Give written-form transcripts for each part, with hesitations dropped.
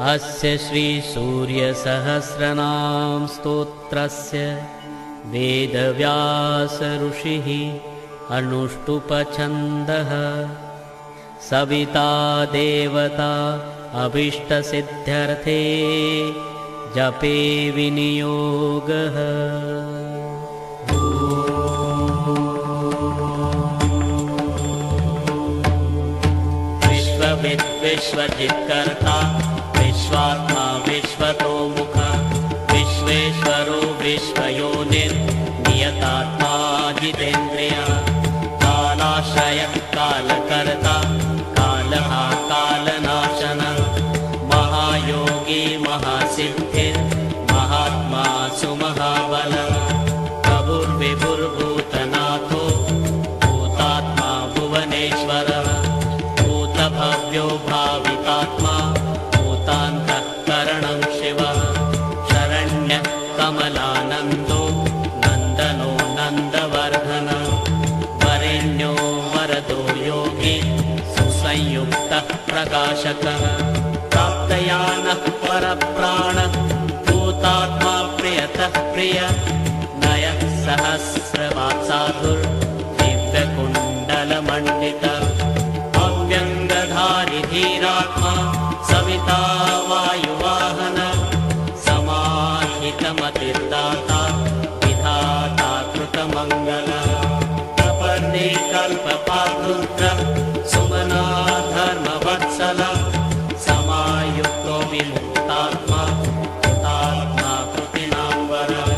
अस्य श्री सूर्यसहस्रनाम स्तोत्रस्य वेदव्यास ऋषिः अनुष्टुप् सविता देवता अभीष्टसिद्ध्यर्थे जपे विनियोगः। विश्वविद् विश्वजित्कर्ता विश्वात्मा विश्वतोमुख विश्वेश्वरो विश्वयोनिर् नियतात्मा जितेन्द्रियः कालाश्रयः कालकर्ता कालः कालनाशनः महायोगी महासिद्धिर् महात्मा सुमहाबलः प्रभुर्विभुर्भूतनाथो भूतात्मा भुवनेश्वरः भूतभव्यो भावितात्मा भूतान्तःकरणं शिवः शरण्यः कमलानन्दो नन्दनो नन्दवर्धनः वरेण्यो वरदो योगी सुसंयुक्तः प्रकाशकः प्राप्तयानः परप्राणः भूतात्मा प्रियतः प्रियः नयः सहस्रवात्साधुर् दिव्यकुण्डलमण्डितः अव्यङ्गधारि धीरात्मा सविता वायुवाहनः समाहितमतिर्दाता विधाता कृतमङ्गलः प्रपन्ने कल्पपातुर्यः सुमना धर्मवत्सलः समायुक्तो विमुक्तात्मा कृतात्मा कृतिनाम्बरः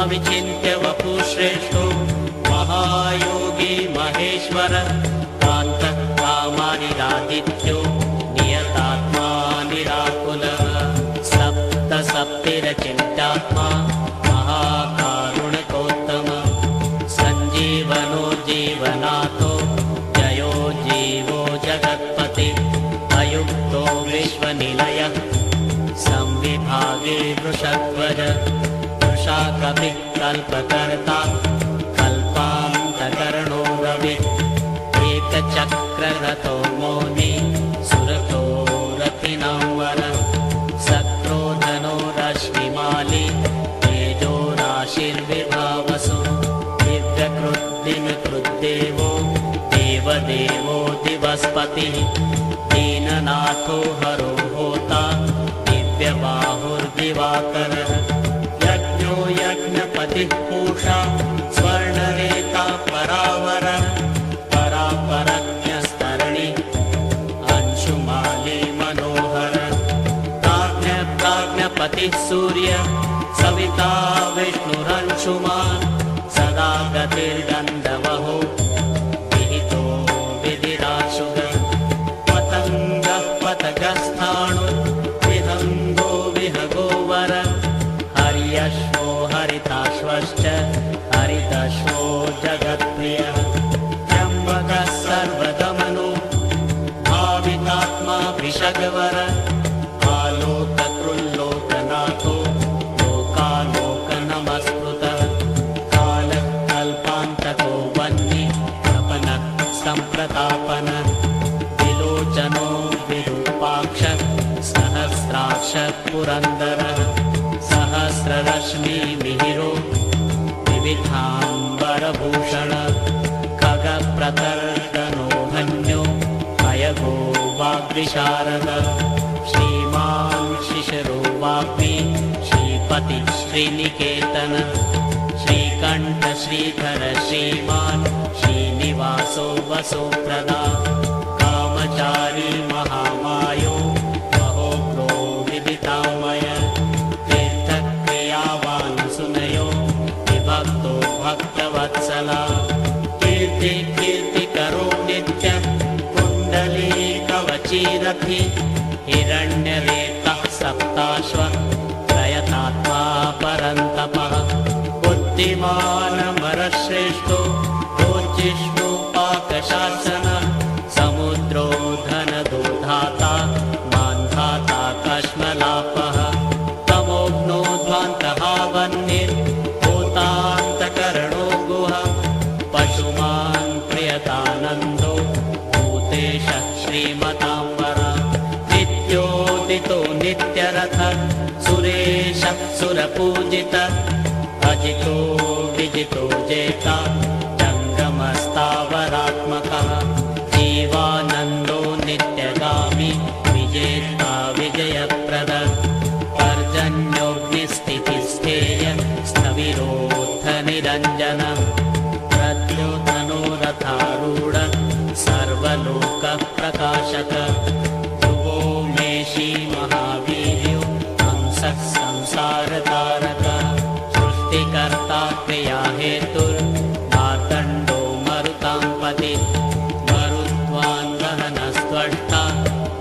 अविचिन्त्य वपुश्रेष्ठो महायोगी महेश्वरः कान्तः कामानिरादित्यो नियतात्मा निराकुलः सप्तसप्तिरचिन्त्यात्मा महाकारुणिकोत्तमः सञ्जीवनो जीवनाथो जयो जीवो जगत्पति अयुक्तो विश्वनिलयः संविभागे वृषध्वज वृषाकपिः कल्पकर्ता कल्पान्तकर्णो रविः एकचक्ररथो मौनी सुरथो रथिनां वरः सक्रोधनो रश्मिमाली तेजो राशिर्विभावसु दिव्यकृद्दिनकृद्देवो देवदेवो दिवस्पतिः दीननाथो हरो होता दिव्यबाहुर्दिवाकरः यज्ञो यज्ञपतिः पूषा स्वर्णरेता परावरः परापरज्ञस्तरणि अंशुमाली मनोहरः प्राज्ञपतिः सूर्य सविता विष्णुरंशुमान् सदा गतिर्गन्धवहो विहितो विधिराशुगः पतङ्गः पतगस्थाणु विहङ्गो विहगो वरः हर्यश्वो हरिताश्वश्च हरितश्वो जगत्प्रियः त्र्यम्बकः सर्वदमनो भावितात्मा वृषगवरः आलोककृल्लोकनाथो लोकालोकनमस्कृतः कालः कल्पान्तको वह्नि प्रपन्नः सम्प्रतापनः विलोचनो विरूपाक्षः सहस्राक्षः पुरन्दरः सहस्ररश्मिमिहिरो विविधाम्बरभूषणः खगप्रतर्दनो धन्यो अयगो वाग्विशारदः श्रीमान् शिशिरो वाग्मी श्रीपतिः श्रीनिकेतनः श्रीकण्ठ श्रीधर श्रीमान् श्रीनिवासो वसोप्रदा कामचारी महामायो महोग्रो विदितामय तीर्थक्रियावान् सुनयो विभक्तो भक्तवत्सला कीर्ति कीर्तिकरो नित्यं कुण्डलीकवचीरथि हिरण्यरेतः सप्ताश्वः प्रयतात्मा परन्तपः बुद्धिमानमरश्रेष्ठो भोजिष्णुपाकशासनः समुद्रो धनदो धाता मान्धाता कश्मलापः तमोघ्नो ध्वान्तः वह्निर्भूतान्तकरणो गुहा पशुमान् प्रियतान् नित्यानन्दो भूतेशः श्रीमताम्बर नित्योदितो नित्यरथ सुरेशः सुरपूजित अजितो विजितो जेता जङ्गमस्तावरात्मकः जीवानन्दो नित्यगामी विजेता विजयप्रद पर्जन्योऽग्निस्थितिस्थेय स्थविरोत्थनिरञ्जन प्रद्योतनोरथारूढ सर्वलोकप्रकाशक ध्रुवोमेशी महावीर्यो हंसः संसारतारक सृष्टिकर्ता क्रियाहेतुर्मार्तण्डो मरुतां पति मरुत्वान् वहनस्त्वष्टा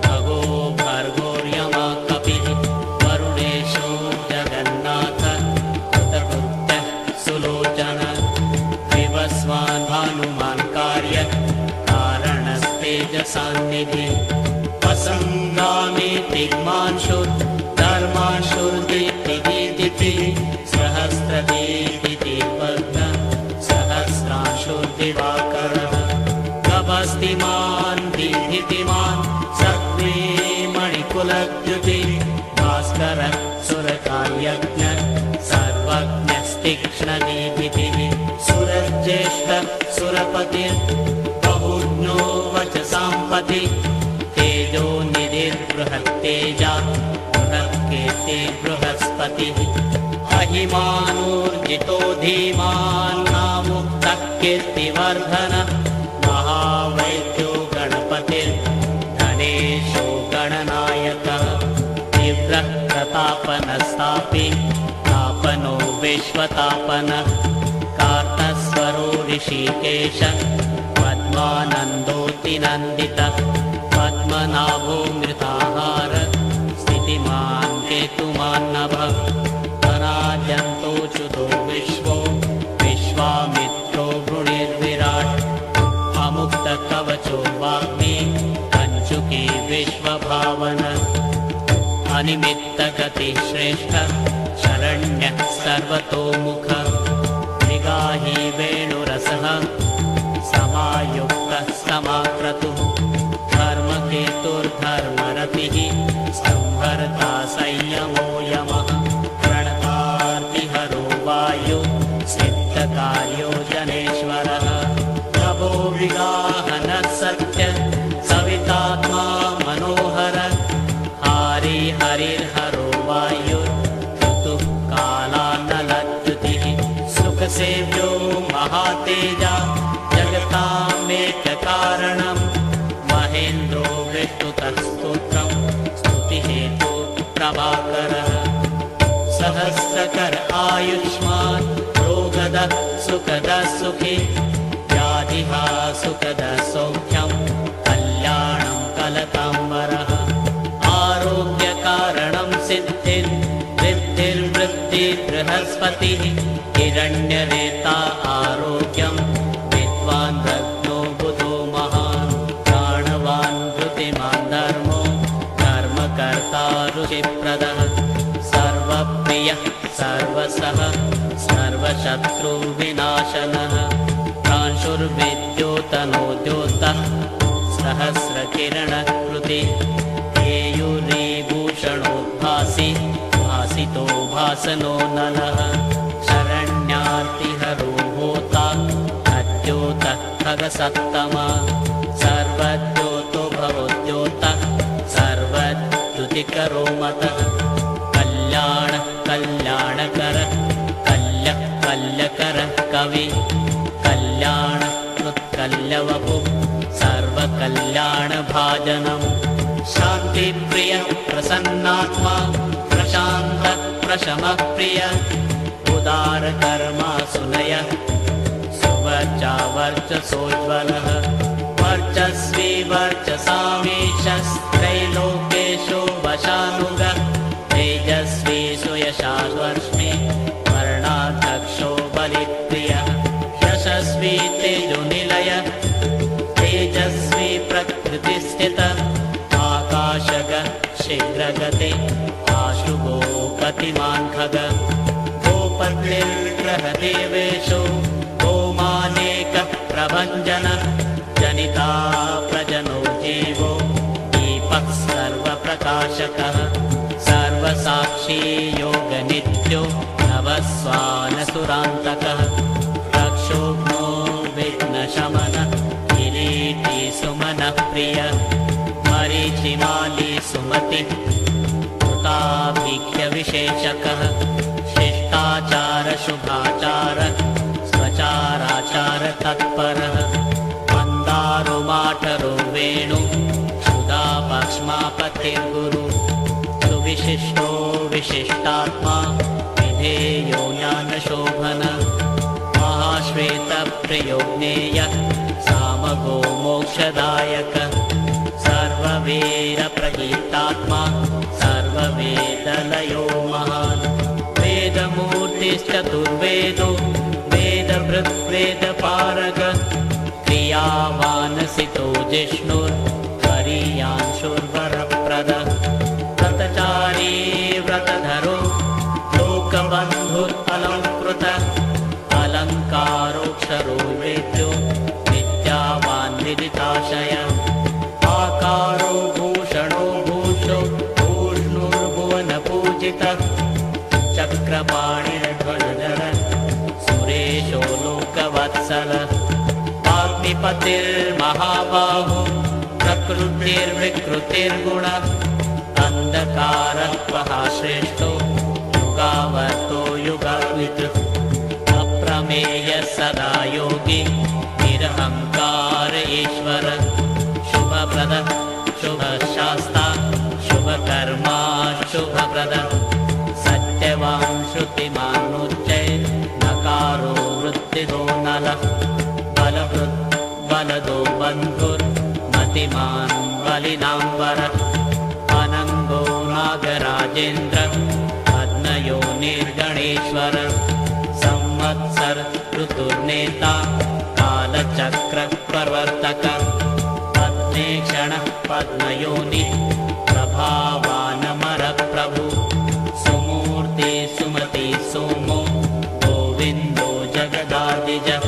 भगो भर्गोर्यमा कपिः वरुणेशो जगन्नाथ कृतकृत्यः सुलोचन विवस्वान् भानुमान् कार्य कारणस्तेजसान्निधि असङ्गामि तिग्मांशुर् धर्मांशुर्दीप्तिदीप्ति सहस्रदीप्तिपद्म सहस्रांशुर्दिवाकरः गभस्तिमान् दीप्तिमान् सत्त्वे मणिकुलद्युति भास्करः सुरकार्यज्ञ सर्वज्ञस्तीक्ष्णदीप्तिः सुरज्येष्ठः सुरपतिर्बहुज्ञो वचसां पति तेजो निधिर्बृहत्तेजा बृहत्कीर्ति बृहस्पतिः अहिमानूर्जितो धीमान् नामुक्तः कीर्तिवर्धन महावैद्यो गणपतिर्धनेशो गणनायकः तीव्रः प्रतापनस्तापि तापनो विश्वतापनः कार्तस्वरो ऋषिकेश पद्मानन्दोऽतिनन्दितः पद्मनाभो मृताहार स्थितिमान् केतुमान्नभः धनाजन्तोऽच्युतो विश्वो विश्वामित्रो वृणिर्विराट् अमुक्तकवचो वाग्मी कञ्चुकी विश्वभावन अनिमित्तगतिः श्रेष्ठ शरण्यः सर्वतोमुख मृगाही वेणुरसः समायुक्तः समाक्रतुः धर्मकेतुर्धर्मरतिः संहर्ता संयमो यमः प्रणतार्तिहरो वायु सिद्धकार्यो जनेश्वरः नभो विगाहनः सत्य सवितात्मा मनोहर हारी हरिर्हरो वायुर् कालानलद्युतिः सुखसेव्यो महातेजा जगतामेककारणम् महेन्द्रो विष्णुतः स्तोत्रम् स्तुतिहेतु प्रभाकरः सहस्रकर आयुष्मान् रोगदः सुखदः सुखी व्याधिहा सुखदः सौख्यम् कल्याणं कलताम्बरः आरोग्यकारणं सिद्धिर् वृद्धिर्वृद्धि बृहस्पतिः हिरण्यरेता आरोग्यं विद्वान् रत्नो बुधो महान् प्राणवान् धृतिमान् धर्मो धर्मकर्ता ऋषिप्रदः सर्वप्रियः सर्वसः सर्वशत्रुविनाशनः प्रांशुर्विद्योतनोद्योतः सहस्रकिरणकृति केयूरीभूषणोद्भासि भासितो भासनो नलः शरण्यार्तिहरो होता अद्योतः खगसत्तमा सर्वद्योतो भवोद्योतः सर्वद्युतिकरो मतः कल्याणः कल्याणकरः कल्यः कल्यकरः कवि कल्याणकृत्कल्यवपुः सर्वकल्याणभाजनम् शान्तिप्रियः प्रसन्नात्मा प्रशान्तः प्रशमप्रियः उदारकर्मा सुनयः सुवर्चा वर्चसोज्ज्वलः वर्चस्वी वर्चसामीशस्त्रैलोकेषु वशानुगः तेजस्वी सुयशाश्वर्ष्मि वर्णाध्यक्षो बलिप्रियः यशस्वी तेजोनिलयः तेजस्वी प्रकृतिस्थितः आकाशगः शीघ्रगते आशुभो गतिमान् खगः गोपतिर्ग्रहदेवेषु गोमानेकः प्रभञ्जनः श्वानसुरान्तकः रक्षोघ्नो विघ्नशमनः किरीटी सुमनः प्रियः मरीचिमाली सुमतिः कृताभिख्यविशेषकः शिष्टाचार शुभाचार स्वचाराचार तत्परः मन्दारो माठरो वेणु क्षुधा पक्ष्मापतिर्गुरु सुविशिष्टो विशिष्टात्मा विधेयो ज्ञानशोभन महाश्वेतप्रियो ज्ञेयः सामगो मोक्षदायक सर्ववीरप्रगीतात्मा सर्ववेदलयो महान् वेदमूर्तिश्चतुर्वेदो वेदभृद्वेदपारग क्रियावानसितो जिष्णुर्वरीयांशुर्वरप्रदः व्रतचारी व्रतधरो लोकबन्धुरलङ्कृतः अलङ्कारोऽक्षरो वेद्यो विद्यावान् विदिताशयः आकारो भूषणो भूषो भूष्णुर्भुवनपूजितः चक्रपाणिर्ध्वजधर सुरेशो लोकवत्सलः वाग्मिपतिर्महाबाहो प्रकृतिर्विकृतिर्गुणः अन्धकारः श्रेष्ठो युगावर्तो युगावित् अप्रमेयः सदा योगी निरहङ्कार ईश्वर शुभप्रदः शुभशास्ता शुभकर्मा शुभप्रदः सत्यवान् श्रुतिमानुच्चै नकारो वृत्तिदो नलः बलदो बन्धुर्मतिमान् बलिनाम्बरः अनङ्गो नागराजेन्द्र पद्मयोनिर्गणेश्वर संवत्सर ऋतुर्नेता कालचक्रप्रवर्तक पद्मेक्षणः पद्मयोनि प्रभावानमरप्रभु सुमूर्ति सुमति सोमो गोविन्दो जगदादिजः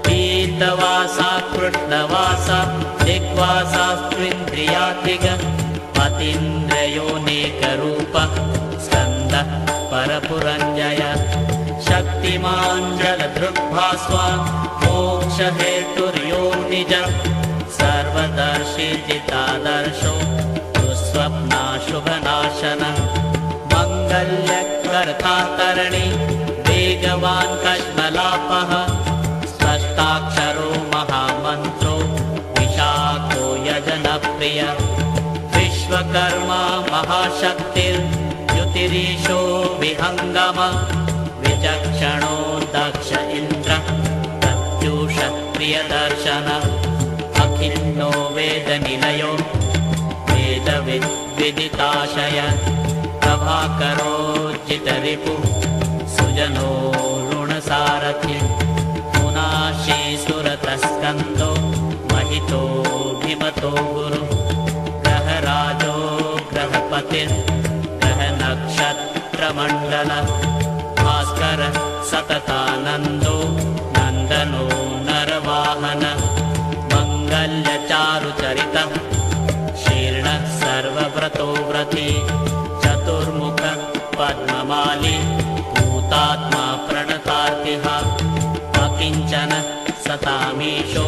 पीतवासा कृष्णवासा दिग्वासास्त्विन्द्रियातिगः अतीन्द्रयोनेकरूपः स्कन्दः परपुरञ्जय शक्तिमान् जलधृग्भास्वा मोक्षहेतुर्यो निजः सर्वदर्शी चितादर्शो दुःस्वप्ना शुभनाशनः मङ्गल्यकर्ता तरणि वेगवान् कश्मलापः स्पष्टाक्षरो महामन्त्रो विशाखो यजनप्रियः विश्वकर्मा महाशक्तिर्युतिरीशो विहङ्गमः विचक्षणो दक्ष इन्द्रः प्रत्यूषः प्रियदर्शनः अखिन्नो वेदनिलयो वेदविदिताशय प्रभाकरो जितरिपुः सुजनो ऋणसारथि मुनाशी सुरतस्कन्दो महितोऽभिमतो गुरु ग्रहराजो ग्रहपतिर्ग्रहनक्षत्रमण्डलः भास्कर सततानन्दो नन्दनो नरवाहनः मङ्गल्यचारुचरितः शीर्णः सर्वव्रतो व्रती चतुर्मुख पद्ममाली भूतात्मा प्रणतार्तिः अकिञ्चन सतामीशो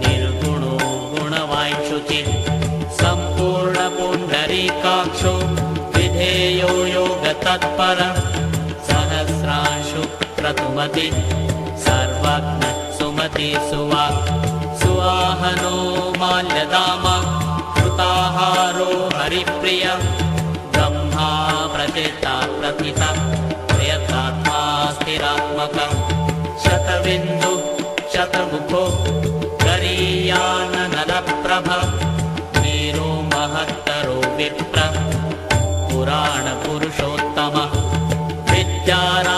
निर्गुणो गुणवाञ्छुचिः सम्पूर्णपुण्डरीकाक्षो विधेयो योगतत्परः सहस्रांशु क्रतुमति सर्वज्ञ सुमति सुवाक् सुवाहनो माल्यदामा कृताहारो हरिप्रियः ब्रह्मा प्रचिता प्रथिता प्रयतात्मा स्थिरात्मकः शतबिन्दु शतमुखो गरीयाननलप्रभः वीरो महत्तरो विप्र पुराणपुरुषोत्तमः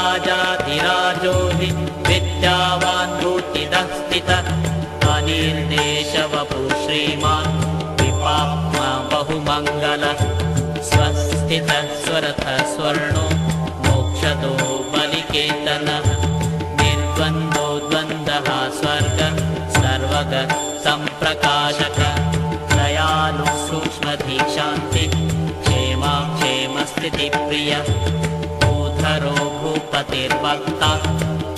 विद्याराजाधिराजो हि विद्यावान् भूतिदः स्थितः अनिर्देशवपु श्रीमान् विपाप्मा बहुमङ्गलः स्वस्थितः स्वरथः स्वर्णो मोक्षदो बलिकेतनः निर्द्वन्द्वो द्वन्द्वः स्वर्ग सर्वगः सम्प्रकाशक दयालु सूक्ष्मधीशान्ति क्षेमस्थितिप्रियः भूधरो भूपतिः पतिर्भक्ता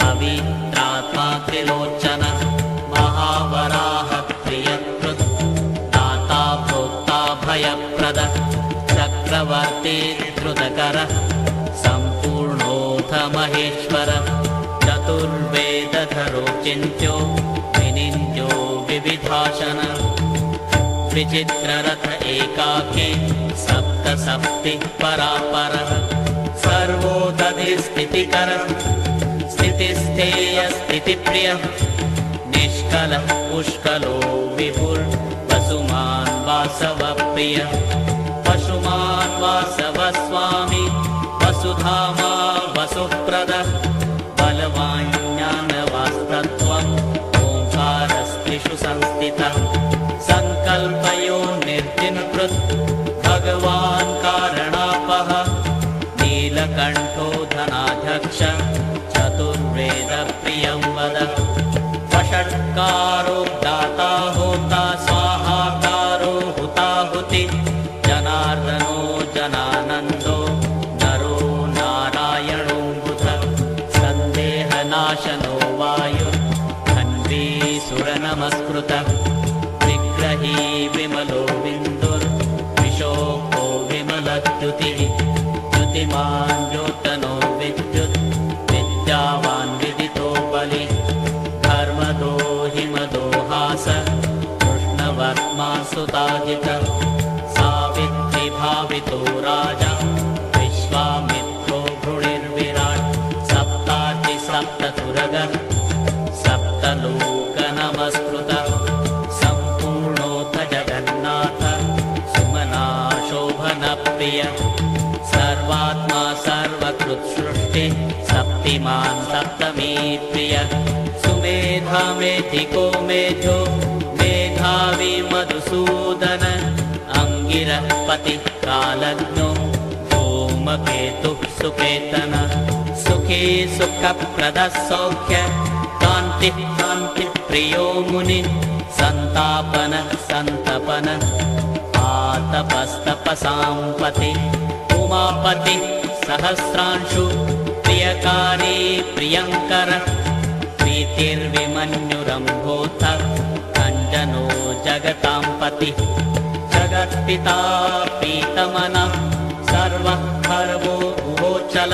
पवित्रात्मा त्रिलोचन महावराह प्रियकृत् दाता भोक्ता भयप्रद चक्रवर्ती द्रुतकर सम्पूर्णोऽथ महेश्वर चतुर्वेदधरो चिन्त्यो विनिन्द्यो विविधाशन विचित्ररथ एकाकी सप्तसप्तिः परापरः सर्वोदधिस्थितिकरः स्थितिस्थेयस्थितिप्रियः निष्कलः पुष्कलो विभुर्वसुमान् वासवप्रियः पशुमान् वासवस्वामी वसुधामा वसुप्रदः बलवान् ज्ञानवास्तत्त्वम् ओङ्कारस्त्रिषु संस्थितः संकल्पयो निर्जिनकृत् भगवान् कारणापः नीलकण्ठो धनाध्यक्ष चतुर्वेदप्रियं वद वषट्कारो दाता होता स्वाहाकारो हुताहुति जनार्दनो जनानन्दो नरो नारायणो बुध सन्देहनाशनो वायुर्धन्वी सुरनमस्कृतः विग्रही विमलो बिन्दुर्विशोको विमलद्युतिः द्युतिमान् द्योतनो विद्युत् विद्यावान् विदितो बलि धर्मदो हिमदो हास कृष्णवर्मा सुताजित सावित्री भावितो राजा विश्वामित्रो भृणिर्विराट् सप्तार्ति सप्तसुरगः सप्तलोकनमस्कृतः प्रिय सर्वात्मा सर्वकृत्सृष्टि सप्तिमान् सप्तमी प्रिय सुमेधा मेधिको मेधो मेधावी मधुसूदन अंगिरः पतिः कालज्ञो धूमकेतुः सुकेतन सुखी सुखप्रदः सौख्य कान्तिः कान्तिप्रियो मुनि सन्तापनः सन्तपन तपस्तपसाम्पति उमापति सहस्रांशु प्रियकारी प्रियंकर प्रीतिर्विमन्युरम्भोथ अंजनो जगतांपति जगत्पिता पीतमनः सर्वः खर्वो उभोचल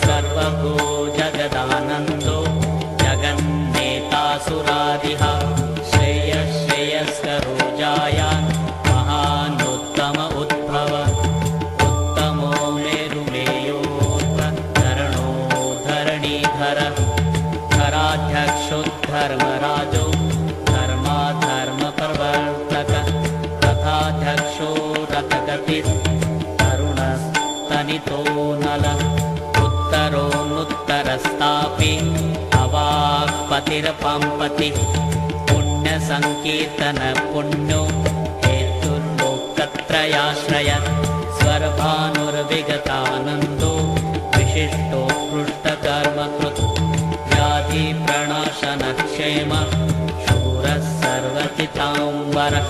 सर्वगो जगदानन्दो जगन्नेता सुरारिः श्रेयश्रेयस्करो जायान् महानोत्तम उद्भव उत्तमो मेरुमेयोधरणो धरणीधर धराध्यक्षोद्धर्मराजो धर्माधर्मप्रवर्तक तथाध्यक्षो रथगतिस्तरुणस्तनितो नल उत्तरोऽनुत्तरस्तापि अवाक्पतिरपाम्पति पुण्यसङ्कीर्तन पुण्यो त्रयाश्रय स्वर्भानुर्विगतानन्दो विशिष्टो पृष्ठकर्मकृत् व्याधिप्रणाशनक्षेम शूरः सर्वचिताम्बरः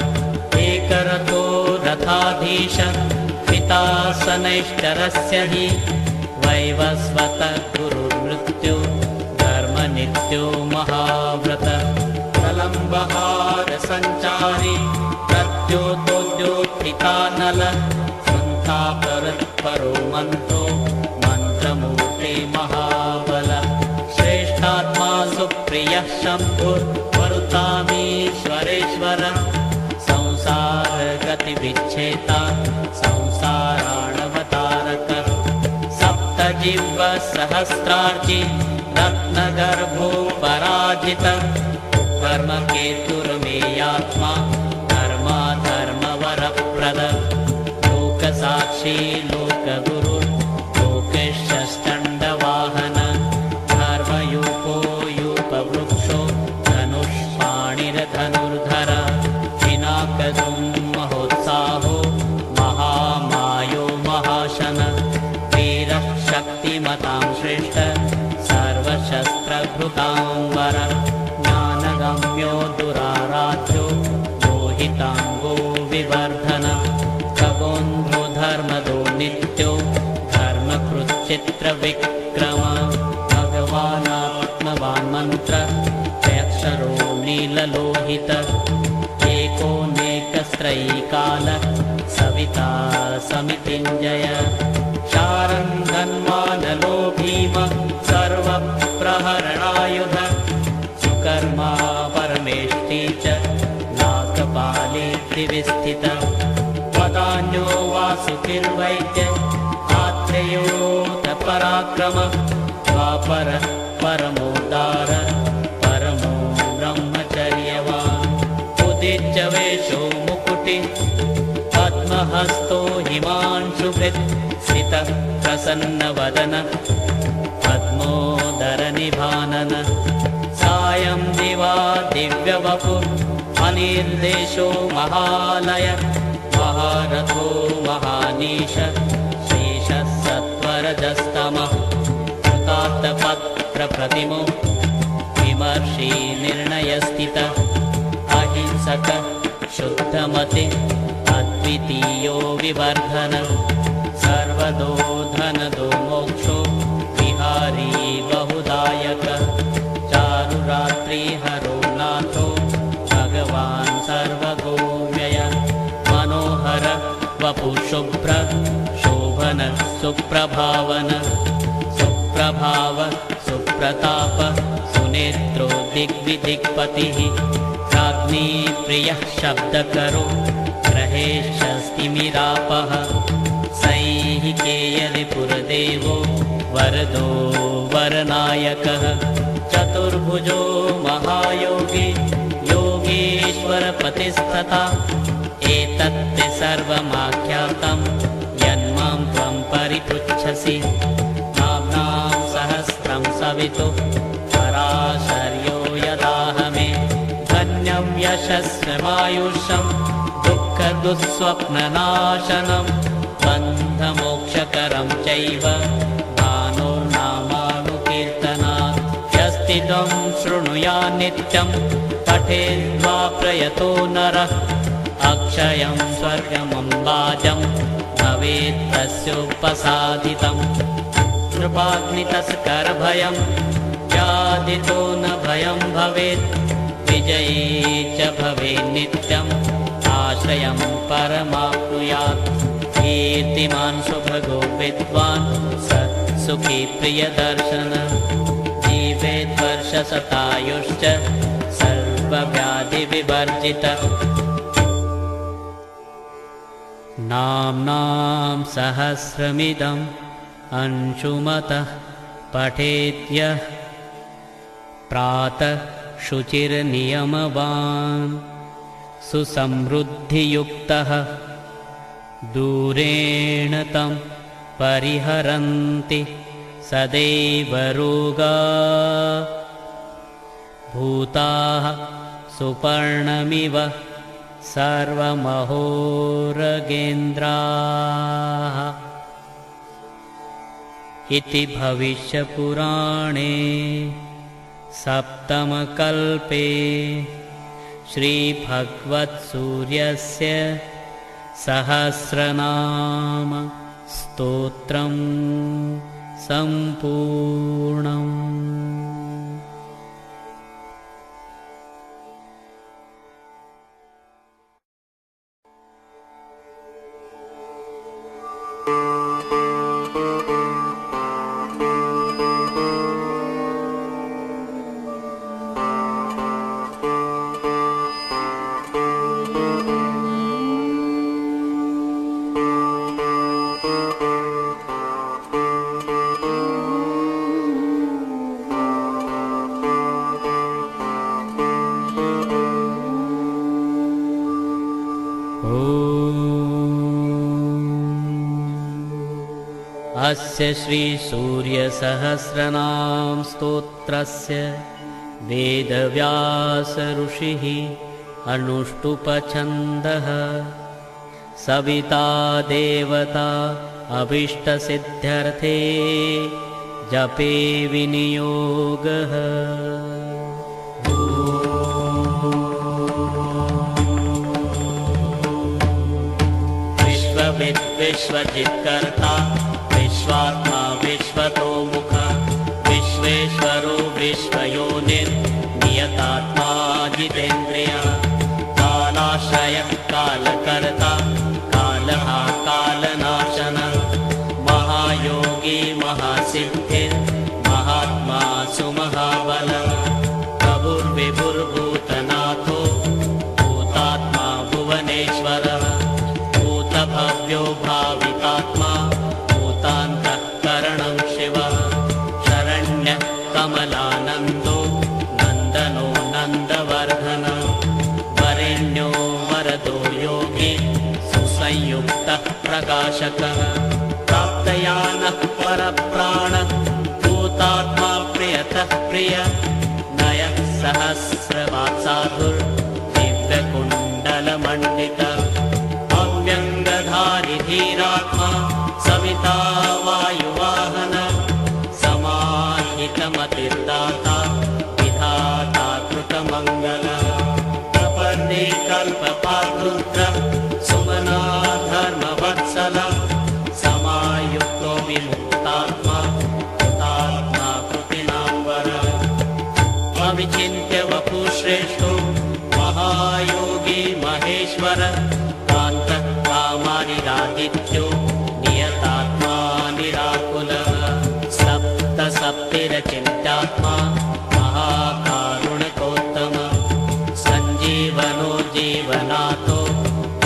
एकरथो रथाधीश पिता सनैश्चरस्य हि वैवस्वतः गुरुर्मृत्यो धर्मनित्यो महाव्रत प्रलम्बहारसञ्चारी प्रद्योतोद्योत्थितानल सन्तापरत्परो मन्त्रो मन्त्रमूर्ते महाबल श्रेष्ठात्मा सुप्रियः शम्भुर्वरुतामीश्वरेश्वर संसारगतिविच्छेता संसाराणवतारक सप्तजिह्वसहस्रार्ची रत्नगर्भो पराजित कर्मकेतुर्मेयात्मा धर्मवरप्रद लोकसाक्षी लोकगुरु लोकेशश्चण्डवाहन धर्मयूपो यूपवृक्षो धनुष्पाणिर्धनुर्धर पिनाकदुं महोत्साहो महामायो महाशन वीरः शक्तिमतां श्रेष्ठ सर्वशस्त्रभृताम्बर ज्ञानगम्यो दुराराध्यो लोहिताङ्गो विवर्धन खगोन्धो धर्मदो नित्यो धर्मकृच्चित्रविक्रम त्रयीकाल सविता समितिञ्जय शारं धन्वानलो भीम सर्वप्रहरणायुध सुकर्मा परमेष्टि च नागपालेति विस्थित वदान्यो वासुकिर्वैद्य आत्रेयोऽथ पराक्रम द्वापर परमोदार परमो ब्रह्मचर्यवान् उदिच्य वेशो मुकुटि पद्महस्तो हिमांशुभृत् स्थितः प्रसन्नवदन पद्मोदरनिभानन सायं दिवा दिव्यवपु अनिर्देशो महालय महारथो महानीश शेषः सत्वरजस्तमः कृतार्थपत्रप्रतिमो विमर्शी निर्णयस्थितः अहिंसक शुद्धमति अद्वितीयो विवर्धन सर्वदो धनदो मोक्षो विहारी बहुदायक चारुरात्रिहरो नाथो भगवान् सर्वगोव्यय मनोहर वपुशुभ्र शोभन सुप्रभावन सुप्रभाव सुप्रताप सुनेत्रो दिग्विदिक्पतिः राज्ञी प्रियः शब्दकरो ग्रहेशस्तिमिरापः सैहिकेयरिपुरदेवो वरदो वरनायकः चतुर्भुजो महायोगी योगीश्वरपतिस्तथा एतत् सर्वमाख्यातं यन्मां त्वं परिपृच्छसि नाम्नां सहस्रं सवितुः पराशर्यो यदाहमे धन्यं यशस्वमायुष्यं दुःखदुःस्वप्ननाशनं बन्धमोक्षकरं चैव भानुर्नामानुकीर्तनात् यस्तिदं शृणुयात् नित्यं पठेद्वा प्रयतो नरः अक्षयं स्वर्गमम्बाजं भवेत् तस्योपसादितं नृपाग्नितस्करभयं व्याधितो न भयं भवेत् विजयी च भवेत् नित्यम् आश्रयं परमाप्नुयात् कीर्तिमान् सुभगो विद्वान् स सुखी प्रियदर्शन जीवेत् वर्षशतायुश्च सर्वव्याधिविवर्जितः नाम्नां सहस्रमिदम् अंशुमतः पठेद्यः प्रातः शुचिर्नियमवान् सुसमृद्धियुक्तः दूरेण तं परिहरन्ति सदैव रोगा भूताः सुपर्णमिव सर्वमहोरगेन्द्राः इति भविष्यपुराणे सप्तमकल्पे श्रीभगवत्सूर्यस्य सहस्रनाम स्तोत्रं सम्पूर्णम्। अस्य श्रीसूर्यसहस्रनाम स्तोत्रस्य वेदव्यास ऋषिः अनुष्टुप्छन्दः सविता देवता अभीष्टसिद्ध्यर्थे जपे विनियोगः। विश्वविद् विश्वजित्कर्ता विश्वात्मा विश्वतोमुख विश्वेश्वरो विश्वयोनिर्नियतात्मा जितेन्द्रियः कालाश्रयः काल महेश्वरः भूतभव्यो भावितात्मा भूतान्तःकरणं शिवः शरण्यः कमलानन्दो नन्दनो नन्दवर्धनः वरेण्यो वरदो योगी सुसंयुक्तः प्रकाशकः प्राप्तयानः परप्राणः भूतात्मा प्रियतः प्रिय नयः सहस्रवात्साधुर्दिव्यकुण्डलमण्डितः अव्यङ्गधारि धीरात्मा सविता वायुवाहनः समाहितमतिर्दाता विधाता कृतमङ्गलः प्रपन्ने कल्पपातृत्रः सुमना धर्मवत्सलः समायुक्तो विमुक्तात्मा कृतात्मा कृतिनाम्बरः अविचिन्त्य वपुश्रेष्ठो महायोगी महेश्वरः कान्तः कामानिरादित्यो नियतात्मा निराकुलः सप्तसप्तिरचिन्त्यात्मा महाकारुणिकोत्तमः सञ्जीवनो जीवनाथो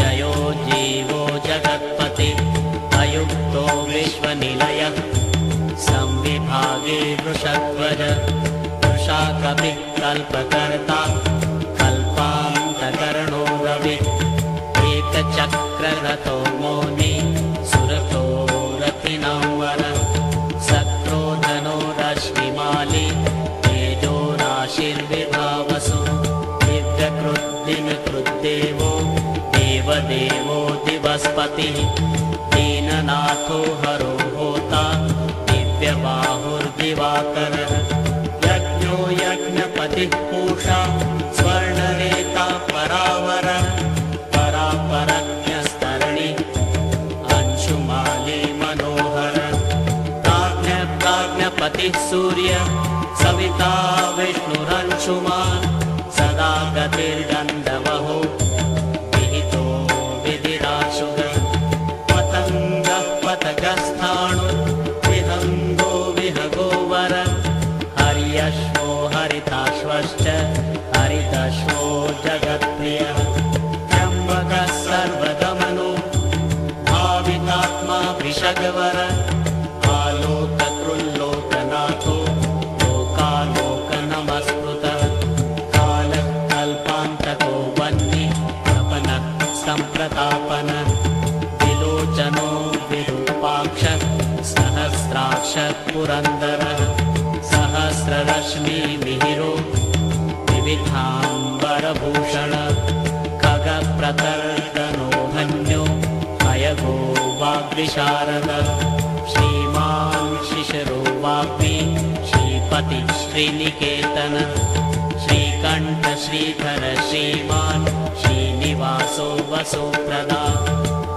जयो जीवो जगत्पति अयुक्तो विश्वनिलयः संविभागे वृषध्वज वृषाकपिः कल्पकर्ता कल्पान्तकरणो रविः एकचक्ररथो मौनी सुरतो रथिनाम्बरः सक्रोधनो रश्मिमाली तेजो राशिर्विभावसु दिव्यकृद्दिनकृद्देवो देवदेवो दिवस्पतिः दीननाथो हरो होता दिव्यबाहुर्दिवाकरः यज्ञो यज्ञपतिः पूषा स्वर्णरेता परावरः परापरज्ञस्तरणि अंशुमाली मनोहरः प्राज्ञपतिः सूर्य सविता विष्णुरंशुमान् सदा गतिर्गन्धवहो विहितो विधिराशुगः पतङ्गः पतगस्थाणु विहङ्गो विहगो वरः हर्यश्वो हरिताश्वश्च हरितश्वो जगत्प्रियः त्र्यम्बकः सर्वदमनो भावितात्मा वृषगवरः आलोककृल्लोकनाथो लोकालोकनमस्कृतः कालः कल्पान्तको वह्नि तपनः सम्प्रतापनः विलोचनो विरूपाक्षः सहस्राक्षः पुरन्दरः सहस्ररश्मिमिहिरो विविधाम्बरभूषणः खगप्रतर्दनो धन्यो अयगो वाग्विशारदः श्रीमान् शिशिरो वाग्मी श्रीपतिः श्रीनिकेतनः श्रीकण्ठ श्रीधर श्रीमान् श्रीनिवासो वसुप्रदा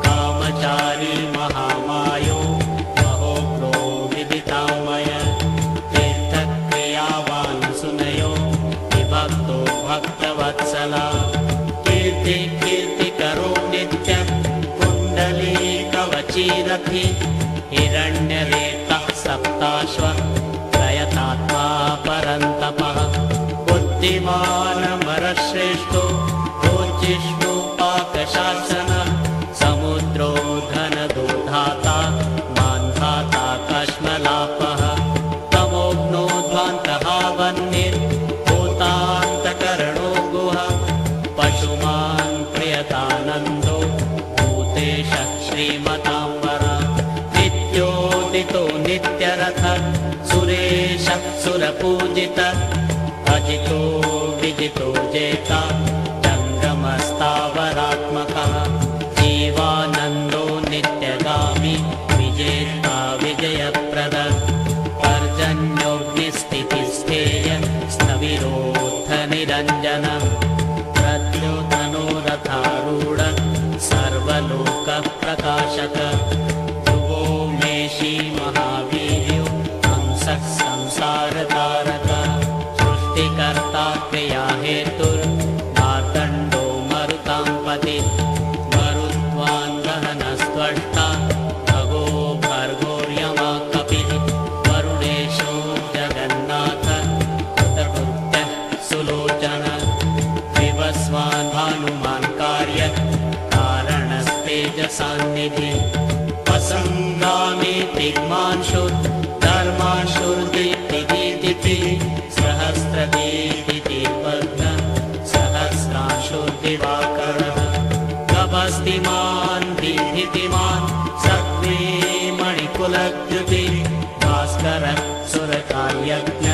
कामचारी महामायो महोग्रो विदितामय तीर्थक्रियावान् सुनयो विभक्तो भक्तवत्सला कीर्तिकरो नित्यं कुण्डलीकवचीरथि हिरण्यरेतः सप्ताश्वः प्रयतात्मा परन्तपः बुद्धिमानमरश्रेष्ठो भोजिष्णुपाकशासनः समुद्रो धनदोधाता मान्धाता कश्मलापः तमोघ्नोध्वान्तः वह्निर्भूतान्तकरणो गुहा पशुमान् प्रियतानन्दो भूतेशः श्रीमताम्बरः नित्योदितो नित्यरथः सुरेशः सुरपूजितः अजितो विजितो जेता जङ्गमस्तावरात्मकः जीवानन्दो नित्यगामी विजेता विजयप्रदः पर्जन्योऽग्निस्थितिस्थेय स्थविरोत्थनिरञ्जनः प्रद्योतनो रथारूढ सर्वलोकप्रकाशकः ध्रुवो मेषी महावीर्यो हंसः संसारतारकः सृष्टिकर्ता क्रियाहेतुर्मार्तण्डो मरुतां पतिः मरुत्वान् दहनस्त्वष्टा भगो भर्गोर्यमा कपिः वरुणेशो जगन्नाथ कृतकृत्यः सुलोचनः विवस्वान् भानुमान् कार्य तेजसान्निधि असङ्गामि तिग्मांशु धर्मांशुर्दीप्तिदीप्ति सहस्रदीप्तिर्भग्न सहस्रांशुर्दिवाकरः गभस्तिमान् दीप्तिमान् सत्त्वे मणिकुलद्युति भास्करः सुरकार्यज्ञ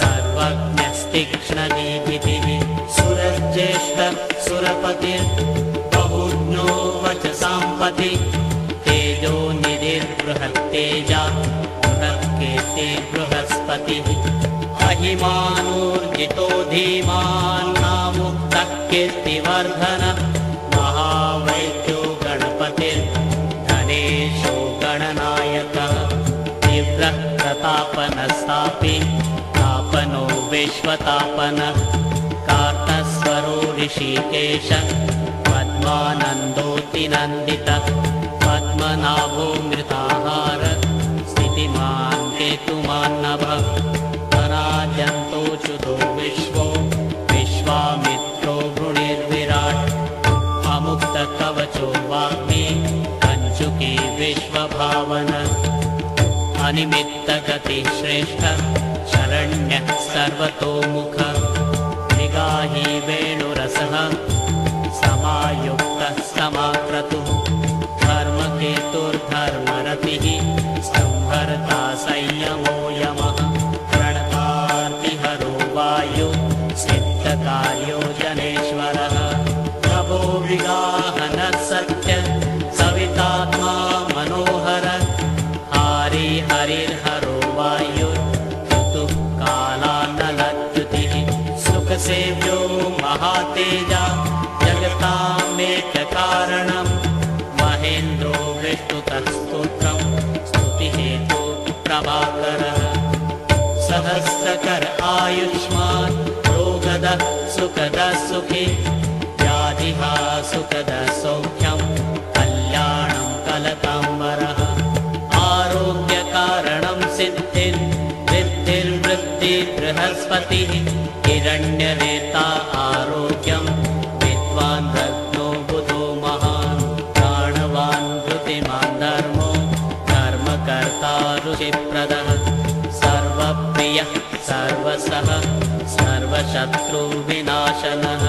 सर्वज्ञस्तीक्ष्णदीप्तिः सुरज्येष्ठः सुरपतिर्बहुज्ञो वचसां पति तेजो निधिर्बृहत्तेजा बृहत्कीर्ति बृहस्पतिः अहिमानूर्जितो धीमान् नामुक्तः कीर्तिवर्धनः महावैद्यो गणपतिर्धनेशो गणनायकः तीव्रः प्रतापनस्तापि तापनो विश्वतापनः कार्तस्वरो ऋषिकेश पद्मानन्दोऽतिनन्दितः पद्मनाभो मृताहार स्थितिमान् केतुमान् नभः पराजन्तोऽच्युतो विश्वो विश्वामित्रो वृणिर्विराट् अमुक्तकवचो वाग्मी कञ्चुकी विश्वभावन अनिमित्तगतिः श्रेष्ठः शरण्यः सर्वतोमुखः मृगाही वेणुरसः समायुक्तः समाक्रतुः धर्मकेतुर्धर्मरतिः संहर्ता संयमो यमः प्रणतार्तिहरो वायु सिद्धकार्यो जनेश्वरः प्रभो मृगाहनः सत्य सवितात्मा मनोहर हारी हरिर्हरो वायुर् कालानलद्युतिः सुखसेव्यो महातेजा जगतामेककारणम् महेन्द्रो विष्णुतः स्तोत्रम् स्तुतिहेतु प्रभाकरः सहस्रकर आयुष्मान् रोगदः सुखदः सुखी व्याधिहा सुखदः सौख्यं कल्याणं कलताम्बरः आरोग्यकारणं सिद्धिर्वृद्धिर्वृद्धिः बृहस्पतिः हिरण्यवेता आरोग्यं विद्वान् रत्नो बुधो महान् प्राणवान् धृतिमान् धर्मो धर्मकर्ता ऋषिप्रदः सर्वप्रियः सर्वसः सर्वशत्रुविनाशनः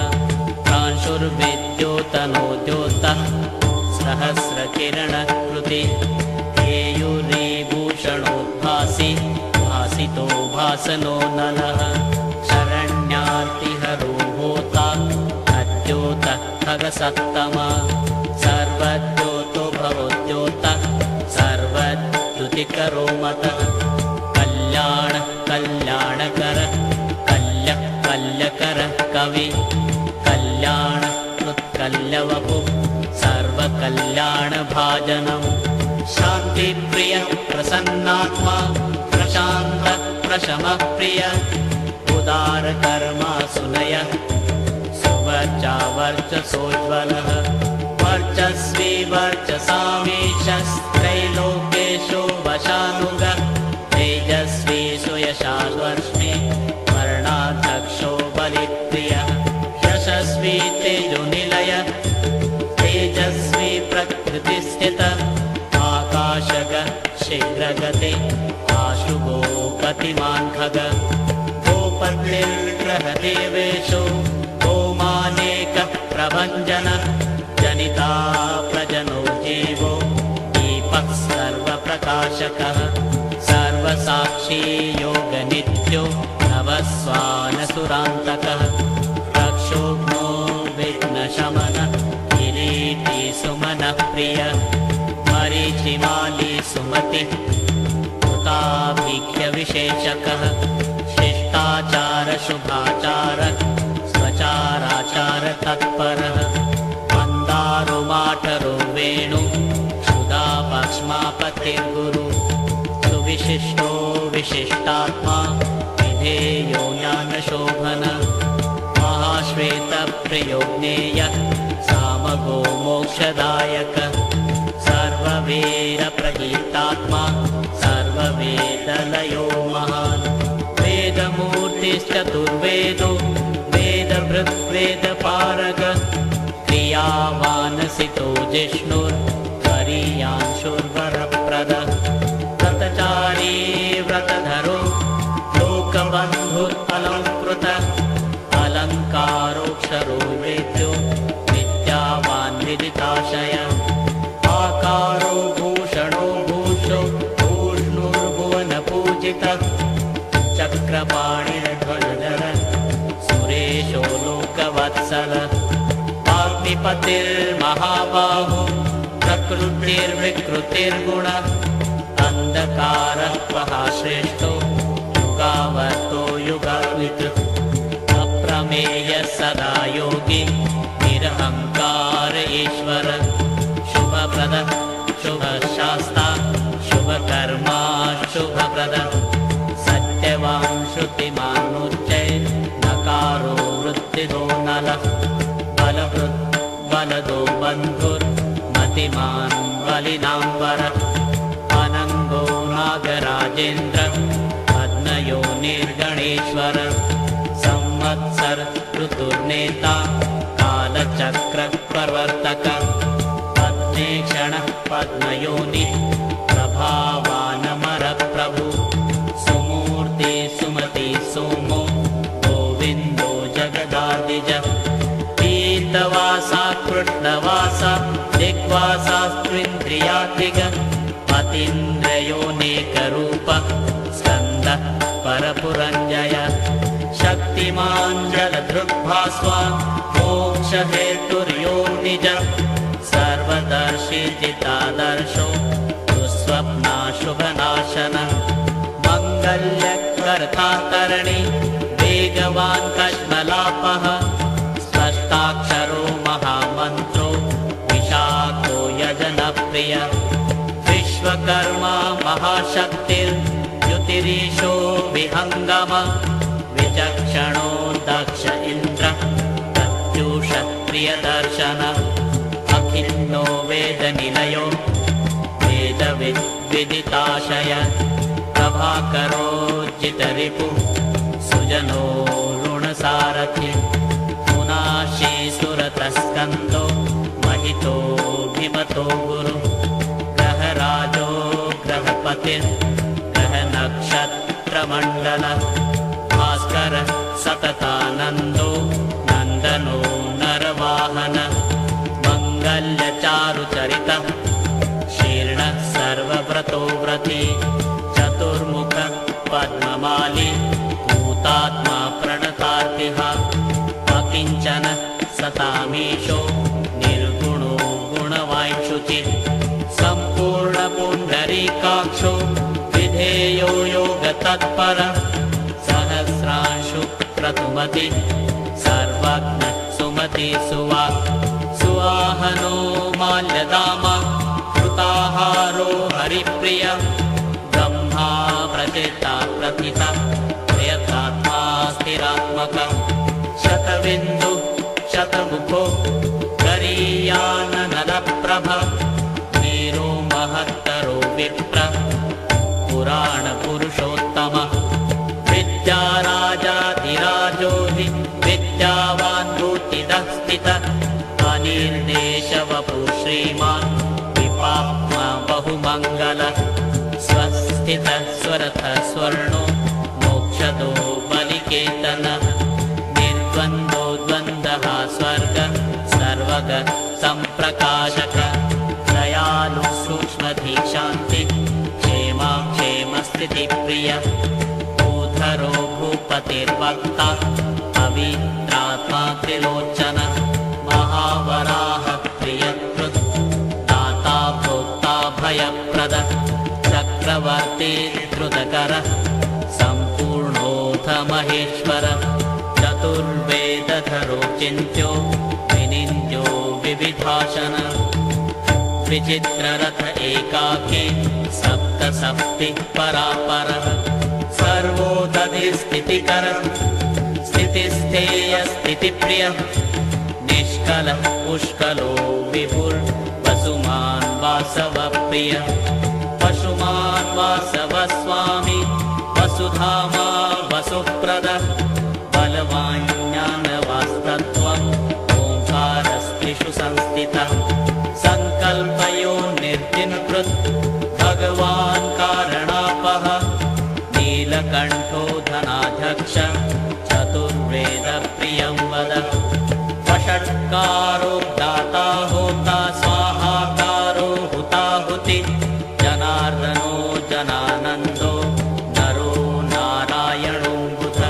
प्रांशुर्विद्योतनोद्योतः सहस्रकिरणकृति केयूरीभूषणोद्भासि भासितो भासनो नलः शरण्यार्तिहरो होता अद्योतः खगसत्तमा सर्वद्योतो भवोद्योतः सर्वद्युतिकरो मतः कल्याणः कल्याणकरः कल्यः कल्यकरः कवि कल्याणः कृत्कल्यवपुः सर्वकल्याणभाजनम् शान्तिप्रियः प्रसन्नात्मा प्रशान्तः प्रशमः प्रियः उदारकर्मा सुनयः सुवर्चा वर्चसोज्ज्वलः वर्चस्वी वर्चसामीशस्त्रैलोकेशो वशानुगः तेजस्वी सुयशाश्वर्ष्मि वर्णाध्यक्षो बलिप्रियः यशस्वी तेजोनिलयः तेजस्वी प्रकृतिस्थितः आकाशगः शीघ्रगति आशुभो गतिमान् खगः गोपतिर्ग्रहदेवेशो गोमानेकः प्रभञ्जनः जनिता प्रजनो जीवो दीपः सर्वप्रकाशकः सर्वसाक्षी योगनित्यो नवस्वानसुरान्तकः रक्षोघ्नो विघ्नशमनः किरीटी सुमनः प्रियः मरीचिमाली सुमतिः कृताभिख्यविशेषकः शिष्टाचार शुभाचार स्वचाराचार तत्परः मन्दारो माठरो वेणु क्षुधा पक्ष्मापतिर्गुरु सुविशिष्टो विशिष्टात्मा विधेयो ज्ञानशोभन महाश्वेतप्रियो ज्ञेयः सामगो मोक्षदायकः सर्ववीरप्रगीतात्मा सर्ववेदलयो महान् वेदमूर्तिश्चतुर्वेदो वेदभृद्वेदपारगः क्रिया विद्यावानसितो जिष्णुर्वरीयांशुर्वरप्रदः व्रतचारी व्रतधरो लोकबन्धुरलङ्कृतः अलङ्कारोऽक्षरो वेद्यो विद्यावान् विदिताशयः आकारो भूषणो भूषो भूष्णुर्भुवनपूजितः चक्रपाणिर्ध्वजधर सुरेशो लोकवत्सलः अग्निपतिर्महाबाहो प्रकृतिर्विकृतिर्गुणः अन्धकारः महाश्रेष्ठो युगावर्तो युगावित् अप्रमेयः सदा योगी निरहङ्कार ईश्वर शुभप्रदः शुभशास्ता शुभकर्मा शुभप्रदः सत्यवान् श्रुतिमानुच्चै नकारो वृत्तिदो नलः बलदो बन्धुर्मतिमान् बलिनाम्बरः अनङ्गो नागराजेन्द्र पद्मयो निर्गणेश्वर संवत्सर ऋतुर्नेता कालचक्रप्रवर्तक पद्मेक्षणः पद्मयोनि प्रभावानमरप्रभु सुमूर्ति सुमति सोमो गोविन्दो जगदादिजः पीतवासा कृष्णवासा दिग्वासास्त्विन्द्रियात्मिकः अतीन्द्रयोनेकरूपः स्कन्दः परपुरञ्जयः शक्तिमान् जलधृग्भास्वान् मोक्षहेतुर्यो निजः सर्वदर्शी जितादर्शो दुःस्वप्नाशुभनाशनः मङ्गल्यकर्ता तरणि वेगवान् कश्मलापः स्पष्टाक्षरो महामन्त्रो विशाखो यजनप्रियः विश्वकर्मा महाशक्तिर्द्युतिरीशो विहङ्गमः विचक्षणो दक्ष इन्द्रः प्रत्युषप्रियदर्शनः अखिन्नो वेदनिलयो वेदविदिताशय प्रभाकरोज्जितरिपुः सुजनो ऋणसारथि मुनाशी सुरतस्कन्दो महितो भिमतो गुरुः ग्रहराजो ग्रहपतिर्ग्रहनक्षत्रमण्डलः भास्करः सततानन्दो नन्दनो नरवाहनः मङ्गल्यचारुचरितः शीर्णः सर्वव्रतो व्रती चतुर्मुखः पद्ममाली भूतात्मा प्रणतार्तिः अकिञ्चनः सतामीशो निर्गुणो गुणवाञ्छुचिः सम्पूर्णपुण्डरीकाक्षो विधेयो योगतत्परः सहस्रांशु क्रतुमति सर्वज्ञः सुमति सुवाक् सुवाहनो माल्यदामा कृताहारो हरिप्रियः ब्रह्मा प्रचिता प्रथिता प्रयतात्मा स्थिरात्मकः शतबिन्दु शतमुखो गरीयाननलप्रभः वीरो महत्तरो विप्र पुराणपुरुषोत्तमः विद्याराजाधिराजो हि विद्यावान् भूतिदः स्थितः अनिर्देशवपु श्रीमान् विपाप्मा बहुमङ्गलः स्वस्थितः स्वरथः स्वर्णो मोक्षदो बलिकेतनः निर्द्वन्द्वो द्वन्द्वः स्वर्गः सर्वगः सम्प्रकाशकः दयालु सूक्ष्मधीशान्ति क्षेमस्थितिप्रियः भूधरो भूपतिर्वक्ता पवित्रात्मा त्रिलोचनः महावराह प्रियकृत् दाता भोक्ता भयप्रदः चक्रवर्ती द्रुतकरः सम्पूर्णोऽथ महेश्वरः चतुर्वेदधरो चिन्त्यो विनिन्द्यो विविधाशनः विचित्ररथ एकाकी सप्तसप्तिः परापरः सर्वोदधिस्थितिकरः स्थितिस्थेयस्थितिप्रियः निष्कलः पुष्कलो विभुर्वसुमान् वासवप्रियः पशुमान् वासवस्वामी वसुधामा वसुप्रदः बलवान् ज्ञानवास्तत्त्वम् ओङ्कारस्त्रिषु सङ्कल्पयो निर्जिनकृत् भगवान् कारणापः नीलकण्ठो धनाध्यक्ष चतुर्वेदप्रियं वद वषट्कारो दाता होता स्वाहाकारो हुताहुति जनार्दनो जनानन्दो नरो नारायणो बुध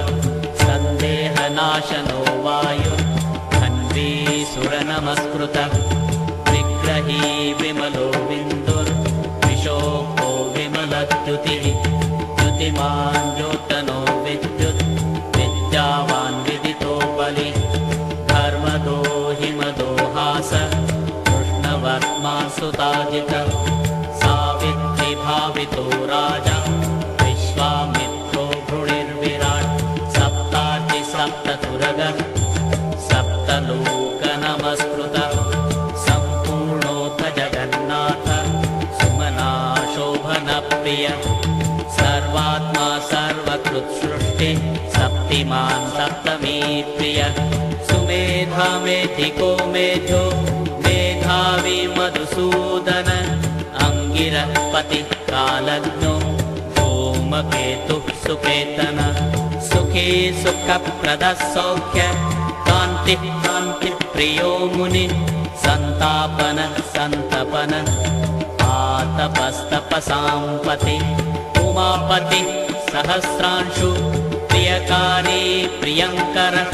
सन्देहनाशनो वायु धन्वी सुरनमस्कृतः विग्रही विमलो बिन्दुर्विशोको विमलद्युतिः द्युतिमान् द्योतनो विद्युत् विद्यावान् विदितो बलि धर्मदो हिमदो हास कृष्णवर्त्मा सुताजित सावित्री भावितो राजा विश्वामित्रो भृणिर्विराट् सप्तार्चि सप्ततुरगः सप्तलोकनमस्कृतः सम्पूर्णोऽथ जगन्नाथ सुमना शोभनप्रिय सर्वात्मा सर्वकृत्सृष्टि सप्तिमान् सप्तमी प्रिय सुमेधा मेधिको मेधो मेधावी मधुसूदन अंगिरः पतिः कालज्ञो धूमकेतुः सुकेतन सुखी सुखप्रदः सौख्य कान्तिः कान्तिप्रियो मुनिः सन्तापन सन्तपन आतपस्तपसां पतिः उमापतिः सहस्रांशु प्रियकारी प्रियङ्करः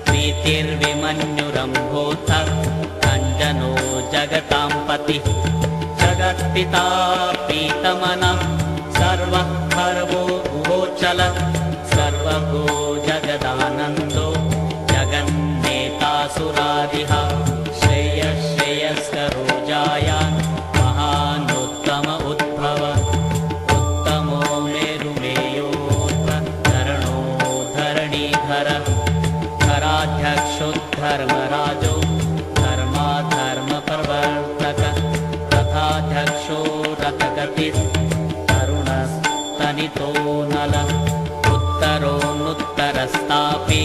प्रीतिर्विमन्युरम्भोऽथ कञ्जनो जगतां पतिः जगत्पिता पीतमनः सर्वः खर्वो गुहोचलः सर्वगो जगदानन्दो जगन्नेतासुरादिः श्रेयश्रेयस्करो जायान् महानोत्तम उद्भव उत्तमो मेरुमेयोर्धरणो धरणीधरः धराध्यक्षोद्धर्मराजो धर्माधर्मप्रवर्तकः रथाध्यक्षो रथगतिस्तरुणस्तनितो नलः उत्तरोन्नुत्तरस्तापि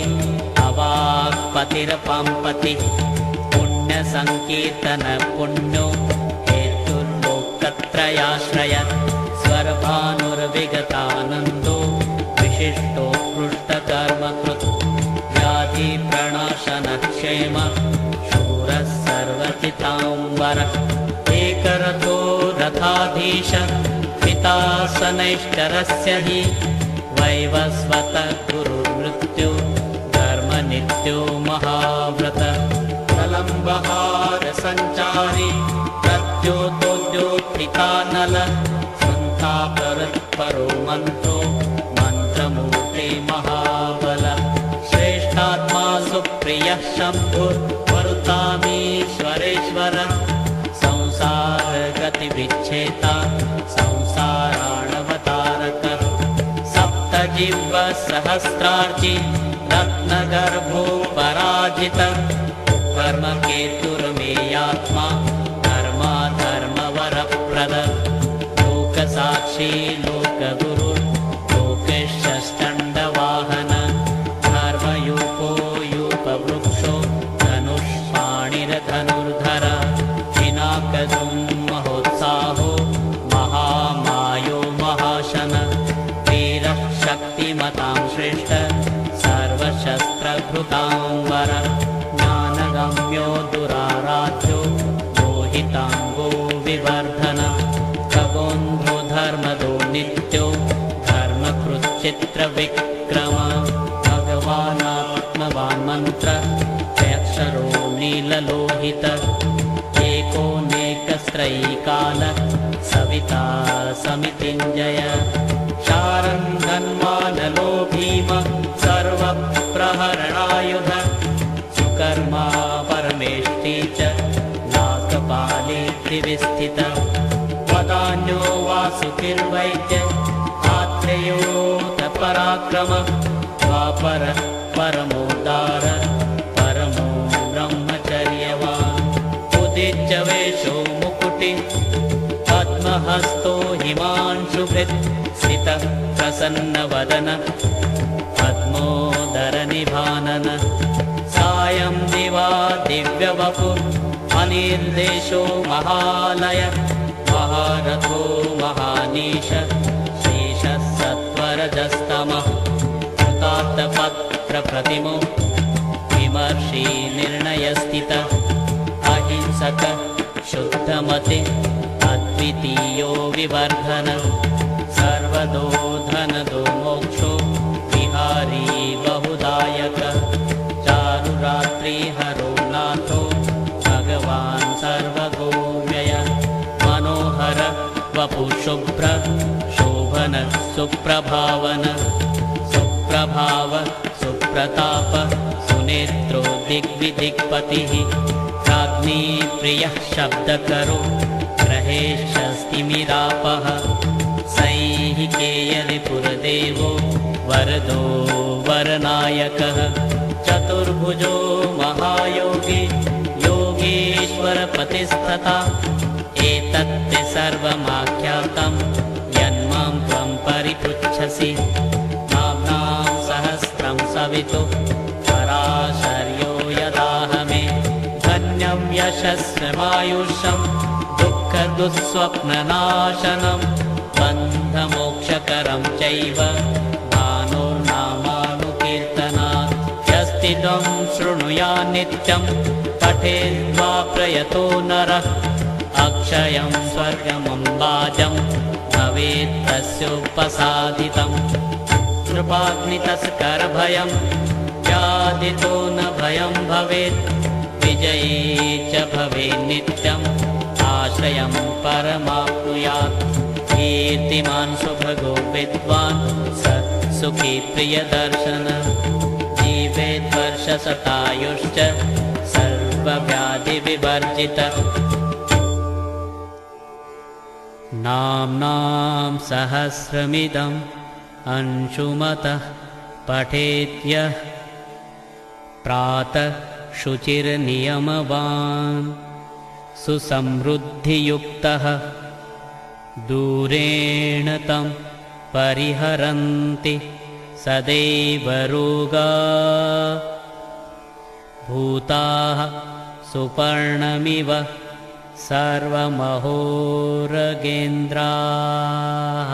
अवाक्पतिरपाम्पतिः पुण्यसङ्कीर्तन पुण्यो हेतुर्लोकत्रयाश्रय स्वर्भानुर्विगतानन्दो विशिष्टोत्कृष्टकर्मकृत् व्याधिप्रणाशनक्षेम शूरः सर्वचिताम्बरः एकरथो रथाधीश पितासनैश्चरस्य हि वैवस्वतः गुरुर्मृत्यो धर्मनित्यो महाव्रत प्रलम्बहारसञ्चारी प्रद्योतोद्योत्थितानल सन्तापरत्परो मन्त्रो मन्त्रमूर्ति महाबल श्रेष्ठात्मा सुप्रियः शम्भुर्वरुतामीश्वरेश्वर संसारगतिविच्छेता संसाराणवतारकः सप्तजिह्वसहस्रार्ची रत्नगर्भो पराजितः कर्मकेतुर्मेयात्मा धर्माधर्मवरप्रदः लोकसाक्षी लोकगुरु लोकेशश्चण्डवाहन धर्मयूपो यूपवृक्षो धनुष्पाणिर्धनुर्धर पिनाकदुर्महोत्साहो महामायो महाशन वीरः शक्तिमतां श्रेष्ठ सर्वशस्त्रभृताम्बर ज्ञानगम्यो दुराराध्यो मोहिताङ्गो विवर्धन खगोन्धो धर्मदो नित्यो धर्मकृच्चित्रविक्रम भगवानात्मवान् मन्त्र अक्षरो नीललोहित एकोनेकस्त्रयीकाल सविता समितिञ्जय शारङ्गन्वानलो भीम सर्वप्रहरणायुध सुकर्मा परमेष्टि च नागपालीत्रिविस्थित वदान्यो वासुकिर्वैद्य आत्रेयोऽथ पराक्रम द्वापर परमोदार परमो ब्रह्मचर्यवान् उदिच्य वेशो मुकुटि पद्महस्तो हिमांशुभृत् स्थितः प्रसन्नवदन पद्मोदरनिभानन सायं दिवा दिव्यवपु महानिर्देशो महालय महारथो महानीश शेषः सत्वरजस्तमः कृतार्थपत्रप्रतिमो विमर्शी निर्णयस्थितः अहिंसक शुद्धमते अद्वितीयो विवर्धन सर्वदो धनदो मोक्षो विहारी बहुदायक चारुरात्रिहरो नाथो भगवान् सर्वगोव्यय मनोहर वपुशुभ्र शोभन सुप्रभावन सुप्रभाव सुप्रताप सुनेत्रो दिग्विदिक्पतिः राज्ञी प्रियः शब्दकरो ग्रहेशस्तिमिरापः सैहिकेयरिपुरदेवो वरदो वरनायकः चतुर्भुजो महायोगी योगीश्वरपतिस्तथा एतत्ते सर्वमाख्यातं यन्मां त्वं परिपृच्छसि नाम्नां सहस्रं सवितु पराशर्यो यदाहमे धन्यं यशस्वमायुषं दुःखदुःस्वप्ननाशनं बन्धमोक्षकरं चैव भानुर्नामानुकीर्तनात् यस्तिदं शृणुयात् नित्यं पठेद्वा प्रयतो नरः अक्षयं स्वर्गमम्बाजं भवेत् तस्योपसादितं कृपाग्नितस्करभयं व्याधितो न भयं भवेत् विजयी च भवेत् नित्यम् आश्रयं परमाप्नुयात् कीर्तिमान् सुभगो विद्वान् स सुखी प्रियदर्शन जीवेत् वर्षशतायुश्च सर्वव्याधिविवर्जितः नाम्नां सहस्रमिदम् अंशुमतः पठेत्यः प्रातः शुचिर्नियमवान् सुसमृद्धियुक्तः दूरेण तं परिहरन्ति सदैव रोगा भूताः सुपर्णमिव सर्वमहोरगेन्द्राः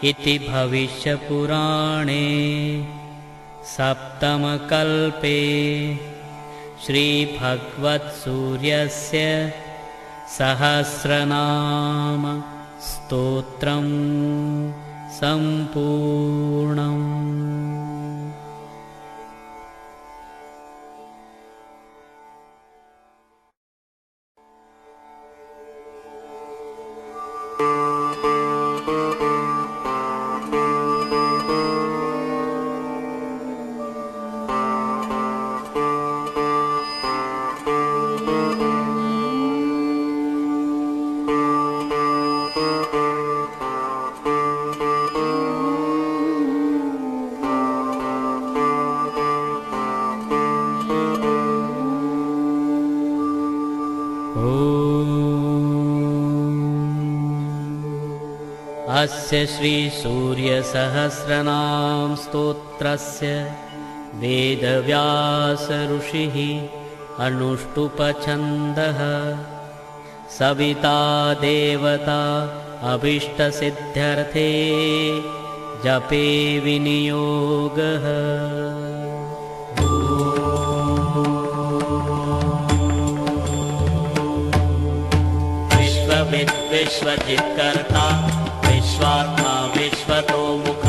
इति भविष्यपुराणे सप्तमकल्पे श्रीभगवत्सूर्यस्य सहस्रनाम स्तोत्रं सम्पूर्णम्। अस्य श्रीसूर्यसहस्रनाम स्तोत्रस्य वेदव्यास ऋषिः अनुष्टुप्छन्दः सविता देवता अभीष्टसिद्ध्यर्थे जपे विनियोगः। विश्वविद् विश्वजित्कर्ता विश्वात्मा विश्वतोमुख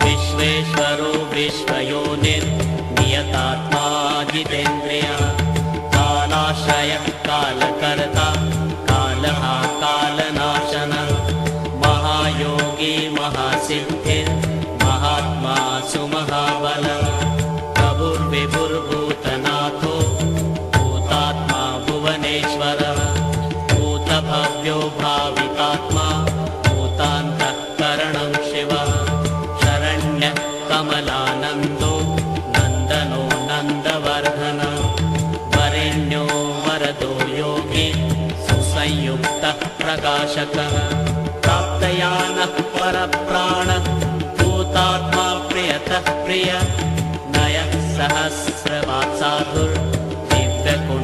विश्वेश्वरो विश्वयोनिर् नियतात्मा जितेन्द्रियः कालाश्रयः कालकर्ता कालः कालनाशनः महायोगी महासिद्धिर् महात्मा सुमहाबलः प्रभुर्विभुर्भूतनाथो भूतात्मा भुवनेश्वरः भूतभव्यो भावितात्मा भूतान्तःकरणं शिवः शरण्यः कमलानन्दो नन्दनो नन्दवर्धनः वरेण्यो वरदो योगी सुसंयुक्तः प्रकाशकः प्राप्तयानः परप्राणः भूतात्मा प्रियतः प्रिय नयः सहस्रवात्साधुर् दिव्यको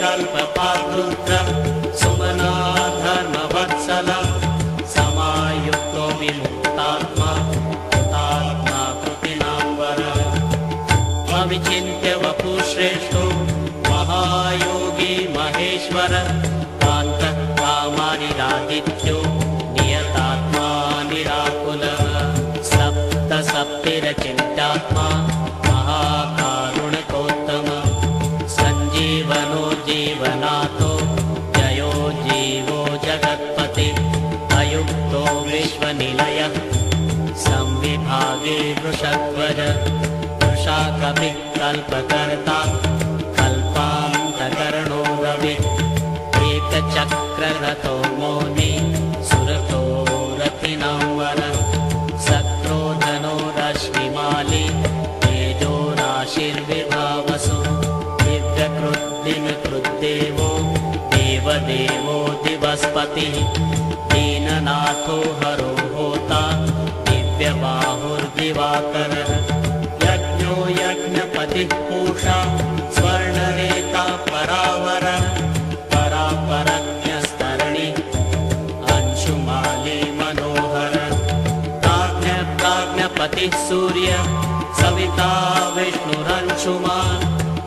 कल्पपातृत्र सुमना धर्मवत्सल समायुक्तो विमुक्तात्मा कृतात्मा कृतिनाम्बर अविचिन्त्य वपुश्रेष्ठो महायोगी महेश्वर कान्तः कामानिरादित्यो नियतात्मा निराकुलः सप्तसप्तिरचिन्त्यात्मा महाकारुणिकोत्तम सञ्जीवनो जीवनाथो जयो जीवो जगत्पति अयुक्तो विश्वनिलयः संविभागे वृषध्वज वृषाकपिः कल्पकर्ता कल्पान्तकर्णो रविः एकचक्ररथो मौनि सुरतो रथिनाम्बर सक्रोधनो रश्मिमाली तेजो राशिर्विभावसु दिव्यकृद्दिनकृद्देवो देवदेवो दिवस्पतिः दीननाथो हरो होता दिव्यबाहुर्दिवाकरः यज्ञो यज्ञपतिः पूषा स्वर्णरेता परावर परापरज्ञस्तरणि अंशुमाली मनोहर प्राज्ञपतिः सूर्य सविता विष्णुरंशुमान्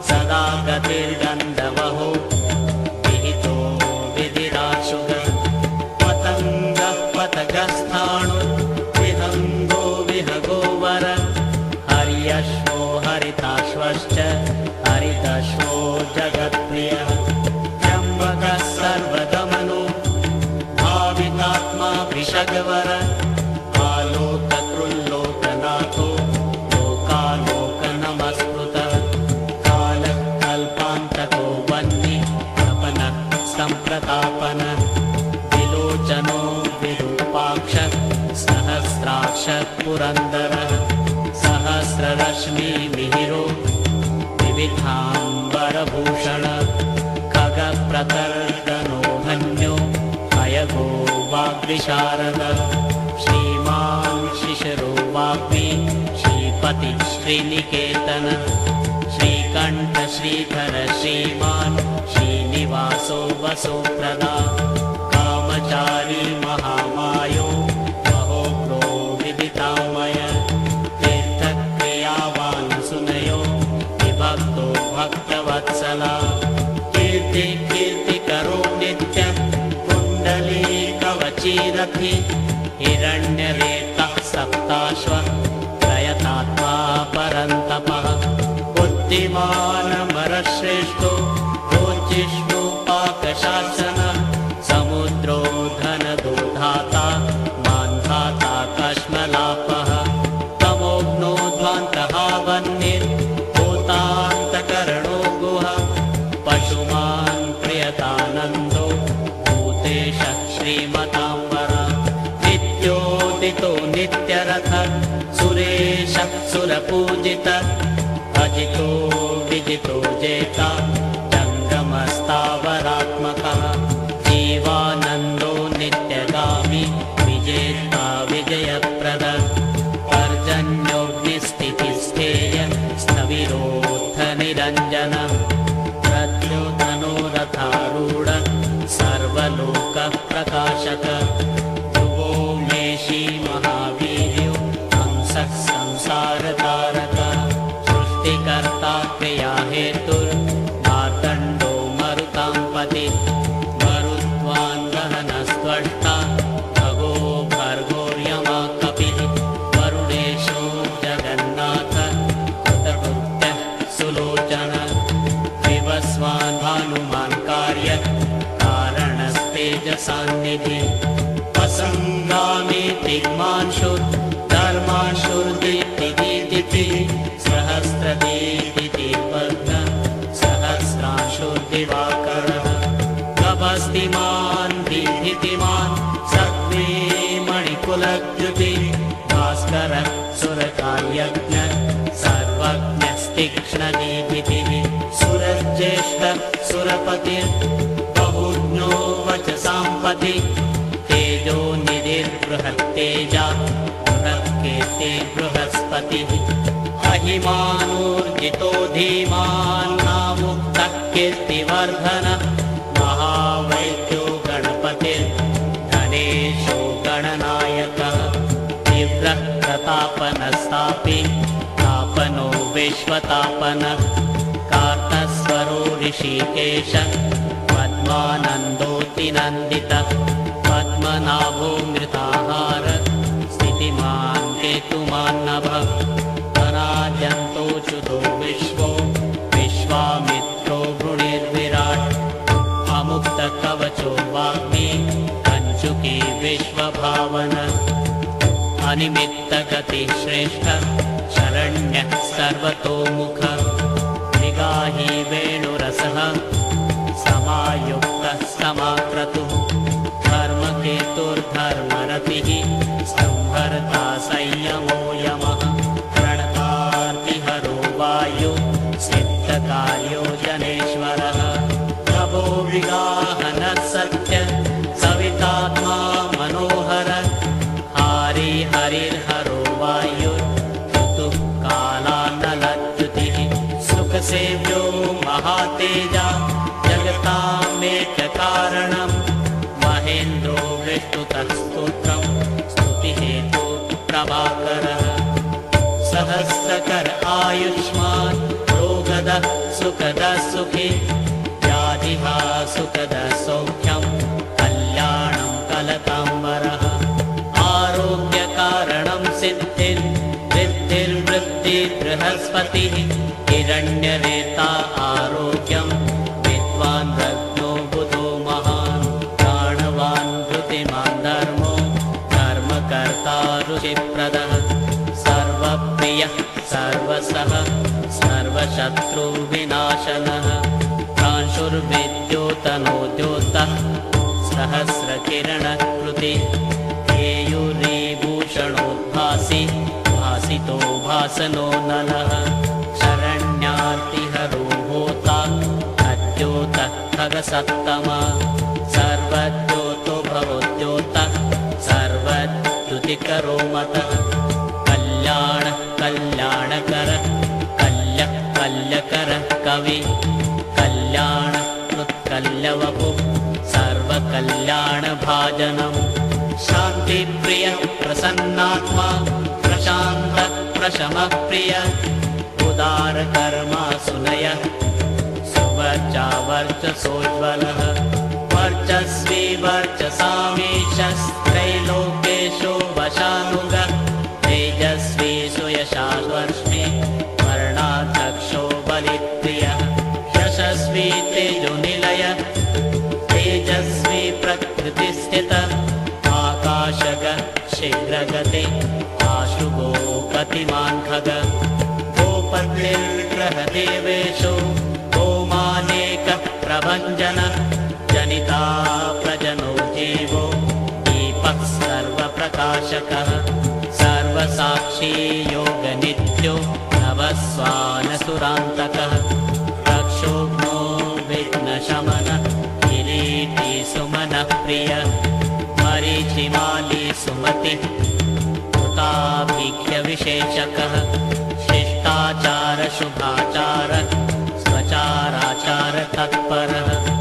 सदा गतिर्गन्धवहो विहितो विधिराशुग पतङ्गः पतगस्थाणु विहङ्गो विहगो वर हर्यश्वो हरिताश्वश्च हरितश्वो जगत्प्रियः त्र्यम्बकः सर्वदमनो भावितात्मा वृषगवर आलोककृल्लोकनाथो लोकालोकनमस्कृतः कालः कल्पान्तको वह्नि तपनः सम्प्रतापनः विलोचनो विरूपाक्षः सहस्राक्षः पुरन्दरः सहस्ररश्मिमिहिरो विविधाम्बरभूषण खगप्रतर्दनो धन्यो अयगो वाग्विशारद श्रीमान् शिशिरो वाग्मी श्रीपति श्रीनिकेतन श्रीकण्ठ श्रीधर श्रीमान् श्रीनिवासो वसुप्रदा कामचारी महामायो महोग्रो विदितामय तीर्थक्रियावान् सुनयो विभक्तो भक्तवत्सला कीर्तिकरो नित्य कुण्डलीकवचीरथि हिरण्यरेतः सप्ताश्व प्रयतात्मा परन्तपः बुद्धिमानमरश्रेष्ठो भोजिष्णुपाकशासन समुद्रो धनदोधाता मान्धाता कश्मलापः तमोग्नोध्वान्तहावन्निर्भूतान्तकरणो गुह पशुमान् प्रियतानन्दो भूतेशः श्रीमताम्बर नित्योदितो नित्यरथ सुरेशः सुरपूजित अजितो विजितो जेता जङ्गमस्तावरात्मकः जीवानन्दो नित्यगामी विजेता विजयप्रद पर्जन्योऽग्निस्थितिस्थेय स्थविरोत्थनिरञ्जन प्रद्योतनोरथारूढ सर्वलोकः प्रकाशक ध्रुवो मेषी महावीर्यो हंसः संसारतारक सृष्टिकर्ता क्रियाहेतुर्मार्तण्डो मरुताम्पति मरुत्वान् दहनस्त्वष्टा भगो भर्गोर्यमा कपिः वरुणेशो जगन्नाथ कृतकृत्यः सुलोचन विवस्वान् भानुमान् कार्य कारणस्तेजसान्निधि असङ्गामि दिग्मांशु धर्मांशुर्दीप्तिदीप्ति सहस्रदीप्तिदीपज्ञ सहस्रांशुर्दिवाकरः गभस्तिमान् दीप्तिमान् सत्त्वे मणिकुलद्युति भास्करः सुरकार्यज्ञ सर्वज्ञस्तीक्ष्णदीप्तिः सुरज्येष्ठ सुरपतिर्बहुज्ञो वचसाम्पति तेजो निधिर्बृहत्तेजा बृहत्कीर्ति बृहस्पतिः अहिमानोर्जितो धीमान् नामुक्तः कीर्तिवर्धन महावैद्यो गणपतिर्धनेशो गणनायकः तीव्रः प्रतापनस्तापि तापनो विश्वतापनः कार्तस्वरो ऋषिकेश पद्मानन्दोऽतिनन्दितः पद्मनाभो मृताहार स्थितिमान् केतुमान्नभः अनाद्यन्तोऽच्युतो विश्वो विश्वामित्रो वृणिर्विराट् अमुक्तकवचो वाग्मी कञ्चुकी विश्वभावन अनिमित्तगतिः श्रेष्ठः शरण्यः सर्वतोमुखः मृगाही वेणुरसः समायुक्तः समाक्रतुः धर्मकेतुर्धर्मरतिः संहर्ता संयमो यमः प्रणतार्तिहरो वायु सिद्धकार्यो जनेश्वरः प्रभो विगाहनः सत्य सवितात्मा मनोहर हारी हरिर्हरो वायुर् कालानलच्युतिः सुखसेव्यो महातेजा जगतामेककारणम् महेन्द्रो विष्णुतः स्तोत्रं स्तुतिहेतु प्रभाकरः सहस्रकर आयुष्मान् रोगदः सुखदः सुखी व्याधिहा सुखदः सौख्यं कल्याणं कलताम्बरः आरोग्यकारणं सिद्धिर्वृद्धिर्वृद्धि बृहस्पतिः हिरण्यरेता आरोग्यं विद्वान् रत्नो बुधो महान् प्राणवान् धृतिमान् धर्मो धर्मकर्ता रुचिप्रदः सर्वप्रियः सर्वसः सर्वशत्रुविनाशनः प्रांशुर्विद्योतनोद्योतः सहस्रकिरणकृति केयूरीभूषणोद्भासि भासितो भासनो नलः शरण्यार्तिहरो होता अद्योतः खगसत्तमा सर्वद्योतो भवोद्योतः सर्वद्युतिकरो मतः कल्याणः कल्याणकरः कल्यः कल्यकरः कवि कल्याणकृत्कल्यवपुः सर्वकल्याणभाजनम् शान्तिप्रियः प्रसन्नात्मा प्रशान्तः प्रशमः प्रियः उदारकर्मा सुनयः सुवर्चा वर्चसोज्ज्वलः वर्चस्वी वर्चसामीशस्त्रैलोकेशो वशानुगः तेजस्वी सुयशावर्ष्मि वर्णाध्यक्षो बलिप्रियः यशस्वी तेजोनिलयः तेजस्वी प्रकृतिस्थितः आकाशगः शीघ्रगते आशुभो गतिमान् खगः गोपतिर्ग्रहदेवेशो गोमानेकः प्रभञ्जनः जनिता प्रजनो जीवो दीपः सर्वप्रकाशकः सर्वसाक्षी योगनित्यो नवस्वानसुरान्तकः रक्षोघ्नो विघ्नशमनः किरीटी सुमनः प्रियः मरीचिमाली सुमतिः कृताभिख्यविशेषकः शिष्टाचार शुभाचार स्वचाराचार तत्परः